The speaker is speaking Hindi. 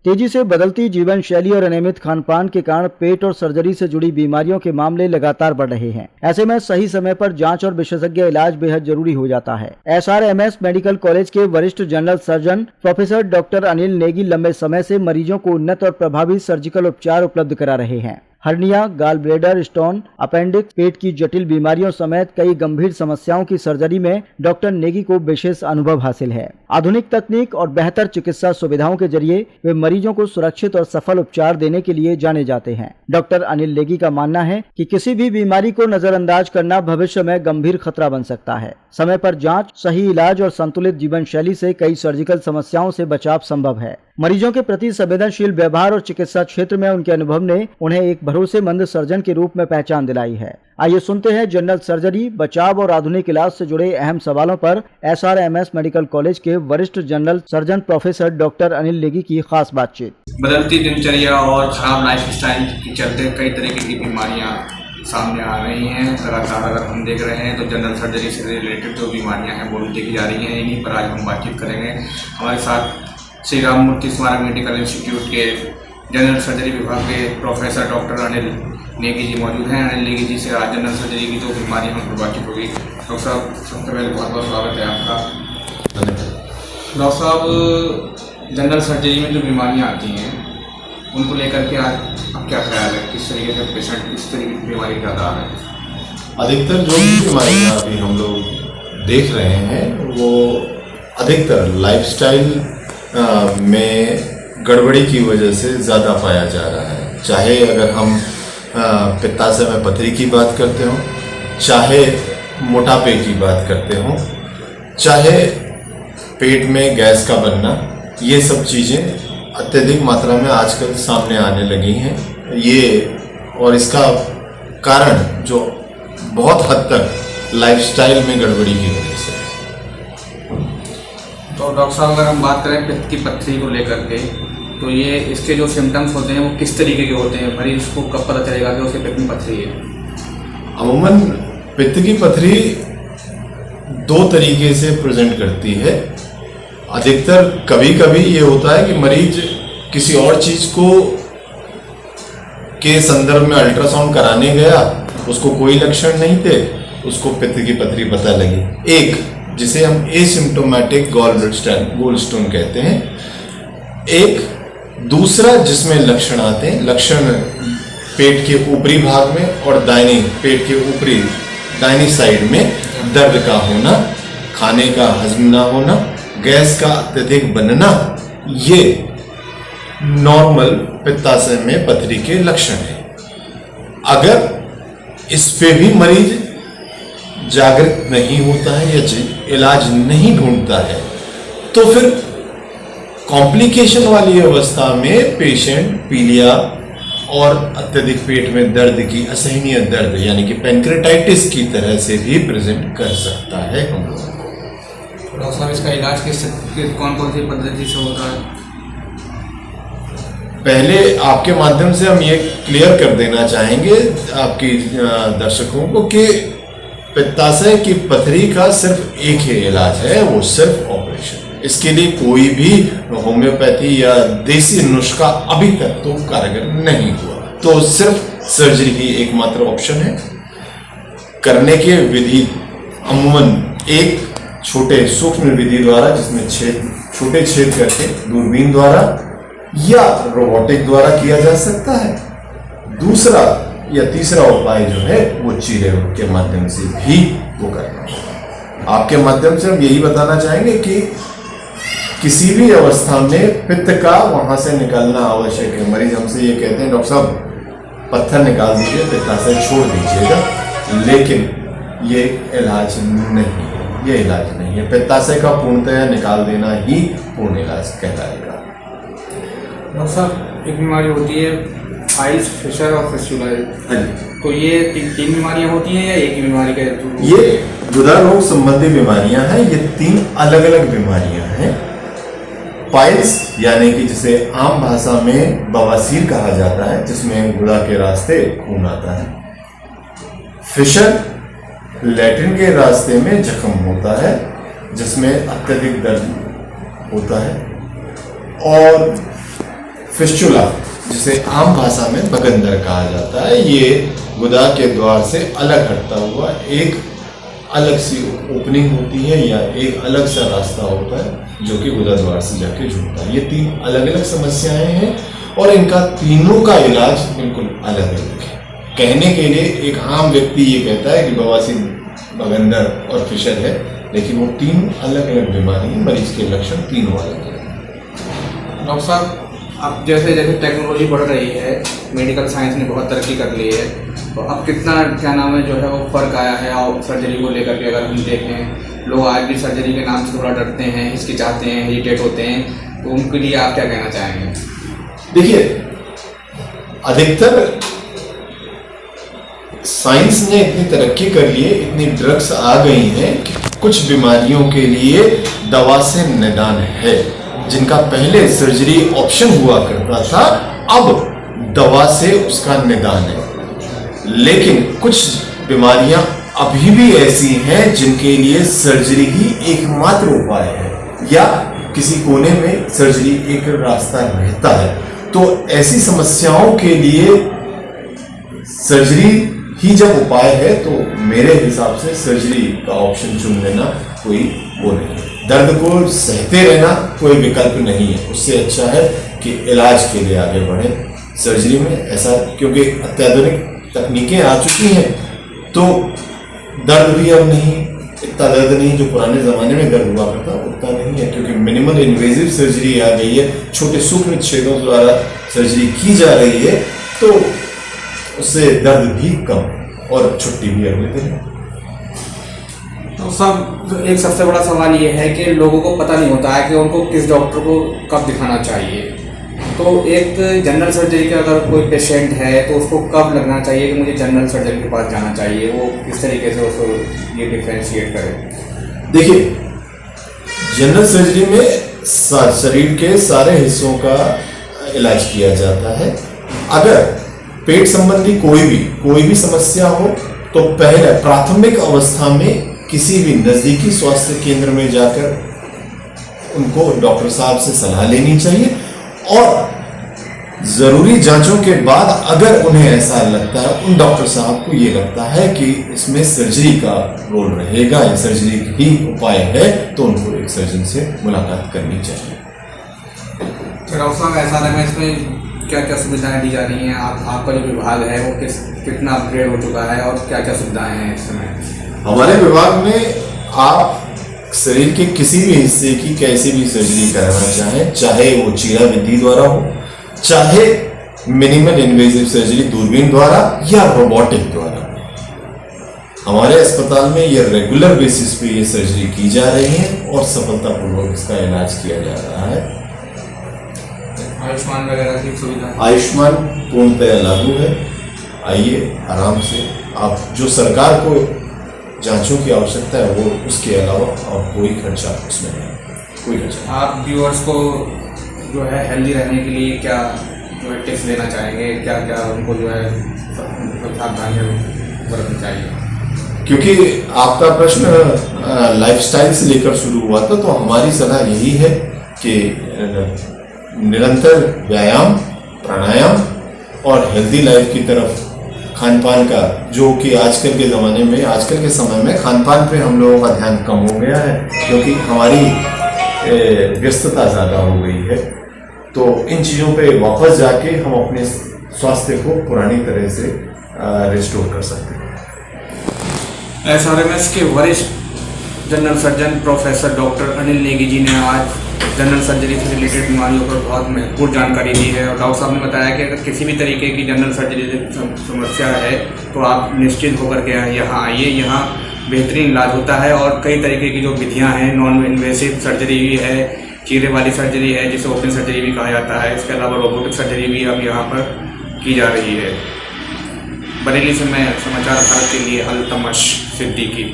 तेजी से बदलती जीवन शैली और अनियमित खान पान के कारण पेट और सर्जरी से जुड़ी बीमारियों के मामले लगातार बढ़ रहे हैं। ऐसे में सही समय पर जांच और विशेषज्ञ इलाज बेहद जरूरी हो जाता है। SRMS मेडिकल कॉलेज के वरिष्ठ general surgeon professor doctor Anil Negi लंबे समय से मरीजों को उन्नत और प्रभावी सर्जिकल उपचार उपलब्ध करा रहे हैं। Hernia, gall bladder stone, appendix, पेट की जटिल बीमारियों समेत कई गंभीर समस्याओं की सर्जरी में डॉक्टर नेगी को विशेष अनुभव हासिल है। आधुनिक तकनीक और बेहतर चिकित्सा सुविधाओं के जरिए वे मरीजों को सुरक्षित और सफल उपचार देने के लिए जाने जाते हैं। डॉक्टर अनिल नेगी का मानना है कि किसी भी बीमारी को नजरअंदाज करना भविष्य में गंभीर खतरा बन सकता है। समय पर जांच, सही इलाज और संतुलित जीवन शैली से कई सर्जिकल समस्याओं से बचाव संभव है। मरीजों के प्रति संवेदनशील व्यवहार और चिकित्सा क्षेत्र में उनके अनुभव ने उन्हें एक भरोसेमंद सर्जन के रूप में पहचान दिलाई है। आइए सुनते हैं जनरल सर्जरी, बचाव और आधुनिक इलाज से जुड़े अहम सवालों पर SRMS मेडिकल कॉलेज के वरिष्ठ general surgeon professor doctor Anil Negi की खास बातचीत। बदलती दिनचर्या और खराब लाइफस्टाइल के चलते कई तरीके की बीमारियां सामने आ रही हैं। लगातार अगर हम देख रहे हैं तो जनरल सर्जरी से रिलेटेड जो बीमारियां हैं वो भी देखी जा रही हैं। इन्हीं पर आज हम बातचीत करेंगे। हमारे साथ श्री राम मूर्ति स्मारक मेडिकल इंस्टीट्यूट के जनरल सर्जरी विभाग के प्रोफेसर डॉक्टर अनिल नेगी जी मौजूद हैं। अनिल नेगी जी से आज जनरल सर्जरी की जो बीमारी हम पर बातचीत होगी। डॉक्टर साहब, सबसे पहले बहुत बहुत स्वागत है आपका। डॉक्टर साहब, जनरल सर्जरी में जो बीमारियां आती हैं उनको लेकर के आज अब क्या ख्याल है? किस तरीके से पेशेंट किस तरीके की बीमारी ज़्यादा है? अधिकतर जो भी बीमारियाँ अभी हम लोग देख रहे हैं वो अधिकतर लाइफस्टाइल में गड़बड़ी की वजह से ज़्यादा पाया जा रहा है। चाहे अगर हम पित्ताशय में पथरी की बात करते हो, चाहे मोटापे की बात करते हो, चाहे पेट में गैस का बनना, ये सब चीज़ें अत्यधिक मात्रा में आजकल सामने आने लगी हैं। ये और इसका कारण जो बहुत हद तक लाइफस्टाइल में गड़बड़ी की वजह से। तो डॉक्टर साहब, अगर हम बात करें पित्त की पथरी को लेकर के, तो ये इसके जो सिम्टम्स होते हैं वो किस तरीके के होते हैं? मरीज को कब पता चलेगा कि उसके पित्त में पथरी है? अमूमन पित्त की पथरी दो तरीके से प्रेजेंट करती है। अधिकतर कभी कभी ये होता है कि मरीज किसी और चीज़ को के संदर्भ में अल्ट्रासाउंड कराने गया, उसको कोई लक्षण नहीं थे, उसको पित्त की पथरी पता लगी। एक जिसे हम एसिम्प्टोमेटिक गॉलस्टोन कहते हैं। एक दूसरा जिसमें लक्षण आते हैं, लक्षण पेट के ऊपरी भाग में और पेट के ऊपरी दाहिनी साइड में दर्द का होना, खाने का हजम ना होना, गैस का अत्यधिक बनना, ये नॉर्मल पित्ताशय में पथरी के लक्षण हैं। अगर इस पे भी मरीज जागृत नहीं होता है या इलाज नहीं ढूंढता है तो फिर कॉम्प्लिकेशन वाली अवस्था में पेशेंट पीलिया और अत्यधिक पेट में दर्द की असहनीय दर्द यानी कि पैंक्रेटाइटिस की तरह से भी प्रेजेंट कर सकता है हम लोगों को। डॉक्टर साहब, इसका इलाज कौन कौन सी पद्धति से होता है? पहले आपके माध्यम से हम ये क्लियर कर देना चाहेंगे आपकी दर्शकों को कि पित्ताशय की पथरी का सिर्फ एक ही इलाज है, वो सिर्फ ऑपरेशन। इसके लिए कोई भी होम्योपैथी या देसी नुस्खा अभी तक तो कारगर नहीं हुआ, तो सिर्फ सर्जरी ही एकमात्र ऑप्शन है। करने के विधि अमूमन एक छोटे सूक्ष्म विधि द्वारा, जिसमें छोटे छेद करके दूरबीन द्वारा या रोबोटिक द्वारा किया जा सकता है। दूसरा या तीसरा उपाय जो है वो चीरे के माध्यम से भी वो करना होगा। आपके माध्यम से हम यही बताना चाहेंगे कि किसी भी अवस्था में पित्त का वहां से निकालना आवश्यक है। मरीज हमसे ये कहते हैं, डॉक्टर साहब पत्थर निकाल दीजिए, पित्ताशय छोड़ दीजिएगा, लेकिन ये इलाज नहीं है। ये इलाज नहीं है। पित्ताशय का पूर्णतः निकाल देना ही पूर्ण इलाज कहलाएगा। डॉक्टर साहब, एक बीमारी होती है फाइल्स, फिशर और फिस्टुला, तो ये तीन बीमारियां होती हैं या एक ही बीमारी का? ये गुदा रोग संबंधी बीमारियां हैं। ये तीन अलग अलग बीमारियां हैं। पाइल्स यानी कि जिसे आम भाषा में बवासीर कहा जाता है, जिसमें गुदा के रास्ते खून आता है। फिशर लैट्रिन के रास्ते में जख्म होता है, जिसमें अत्यधिक दर्द होता है। और फिस्चुला, जिसे आम भाषा में बगंदर कहा जाता है, ये गुदा के द्वार से अलग हटता हुआ एक अलग सी ओपनिंग होती है या एक अलग सा रास्ता होता है जो कि गुदा द्वार से जाके जुड़ता है। ये 3 अलग अलग समस्याएं हैं और इनका तीनों का इलाज बिल्कुल अलग अलग है। कहने के लिए एक आम व्यक्ति ये कहता है कि बवासीर, बगंदर और फिशर है, लेकिन वो 3 अलग अलग बीमारी हैं, मरीज के लक्षण तीनों अलग अलग हैं। डॉक्टर साहब, अब जैसे जैसे टेक्नोलॉजी बढ़ रही है, मेडिकल साइंस ने बहुत तरक्की कर ली है, तो अब कितना क्या नाम है जो है वो फ़र्क आया है। और सर्जरी को लेकर के अगर हम देखें, लोग आज भी सर्जरी के नाम से थोड़ा डरते हैं, हिचकिचाते हैं, हेजिटेट होते हैं, तो उनके लिए आप क्या कहना चाहेंगे? देखिए, अधिकतर साइंस ने इतनी तरक्की कर ली है, इतनी ड्रग्स आ गई हैं कि कुछ बीमारियों के लिए दवा से निदान है। जिनका पहले सर्जरी ऑप्शन हुआ करता था, अब दवा से उसका निदान है। लेकिन कुछ बीमारियां अभी भी ऐसी हैं जिनके लिए सर्जरी ही एकमात्र उपाय है, या किसी कोने में सर्जरी एक रास्ता रहता है। तो ऐसी समस्याओं के लिए सर्जरी ही जब उपाय है, तो मेरे हिसाब से सर्जरी का ऑप्शन चुन लेना कोई वो नहीं है। दर्द को सहते रहना कोई विकल्प नहीं है, उससे अच्छा है कि इलाज के लिए आगे बढ़े सर्जरी में। ऐसा क्योंकि अत्याधुनिक तकनीकें आ चुकी हैं, तो दर्द भी अब नहीं, इतना दर्द नहीं जो पुराने ज़माने में दर्द हुआ करता उतना नहीं है, क्योंकि मिनिमल इन्वेजिव सर्जरी आ गई है, छोटे सूक्ष्म छेदों द्वारा सर्जरी की जा रही है, तो उससे दर्द भी कम और छुट्टी भी अगले दिन। तो सब एक सबसे बड़ा सवाल ये है कि लोगों को पता नहीं होता है कि उनको किस डॉक्टर को कब दिखाना चाहिए। तो एक जनरल सर्जरी का अगर कोई पेशेंट है तो उसको कब लगना चाहिए कि मुझे जनरल सर्जन के पास जाना चाहिए, वो किस तरीके से उसको ये डिफ्रेंशिएट करे? देखिए, जनरल सर्जरी में शरीर के सारे हिस्सों का इलाज किया जाता है। अगर पेट संबंधी कोई भी समस्या हो तो पहले प्राथमिक अवस्था में किसी भी नज़दीकी स्वास्थ्य केंद्र में जाकर उनको डॉक्टर साहब से सलाह लेनी चाहिए, और ज़रूरी जांचों के बाद अगर उन्हें ऐसा लगता है, उन डॉक्टर साहब को ये लगता है कि इसमें सर्जरी का रोल रहेगा या सर्जरी ही उपाय है, तो उनको एक सर्जन से मुलाकात करनी चाहिए। डॉक्टर साहब, SRMS में क्या क्या सुविधाएं दी जा रही हैं? आपका जो विभाग है वो कितना अपग्रेड हो चुका है और क्या क्या सुविधाएं हैं इस समय? हमारे विभाग में आप शरीर के किसी भी हिस्से की कैसी भी सर्जरी कराना चाहें, चाहे वो चीरा विधि द्वारा हो, चाहे मिनिमल इन्वेजिव सर्जरी दूरबीन द्वारा या रोबोटिक द्वारा, हमारे अस्पताल में ये रेगुलर बेसिस पे ये सर्जरी की जा रही है और सफलतापूर्वक इसका इलाज किया जा रहा है। आयुष्मान वगैरह की सुविधा? आयुष्मान पूर्णतः लागू है। आइए आराम से, आप जो सरकार को जांचों की आवश्यकता है वो, उसके अलावा और कोई खर्चा उसमें नहीं, कोई खर्चा। आप व्यूअर्स को जो है हेल्दी रहने के लिए क्या जो है टिप्स देना चाहेंगे, क्या क्या उनको जो है सावधानियाँ बरतनी चाहिए? क्योंकि आपका प्रश्न लाइफस्टाइल से लेकर शुरू हुआ था, तो हमारी सलाह यही है कि निरंतर व्यायाम, प्राणायाम और हेल्दी लाइफ की तरफ खान पान का, जो कि आजकल के ज़माने में, आजकल के समय में खान पान पे हम लोगों का ध्यान कम हो गया है, क्योंकि हमारी व्यस्तता ज़्यादा हो गई है। तो इन चीज़ों पे वापस जाके हम अपने स्वास्थ्य को पुरानी तरह से रिस्टोर कर सकते हैं। SRMS के वरिष्ठ general surgeon professor doctor Anil Negi ji ने आज जनरल सर्जरी से रिलेटेड बीमारियों पर बहुत महत्वपूर्ण जानकारी दी है, और डॉक्टर साहब ने बताया कि अगर किसी भी तरीके की जनरल सर्जरी समस्या है तो आप निश्चित होकर के यहाँ आइए, यहाँ बेहतरीन इलाज होता है। और कई तरीके की जो विधियाँ हैं, नॉन इन्वेसिव सर्जरी भी है, चीरे वाली सर्जरी है जिसे ओपन सर्जरी भी कहा जाता है, इसके अलावा रोबोटिक सर्जरी भी अब यहाँ पर की जा रही है। बरेली से मैं समाचार भारत के लिए अल्तमश सिद्दीकी।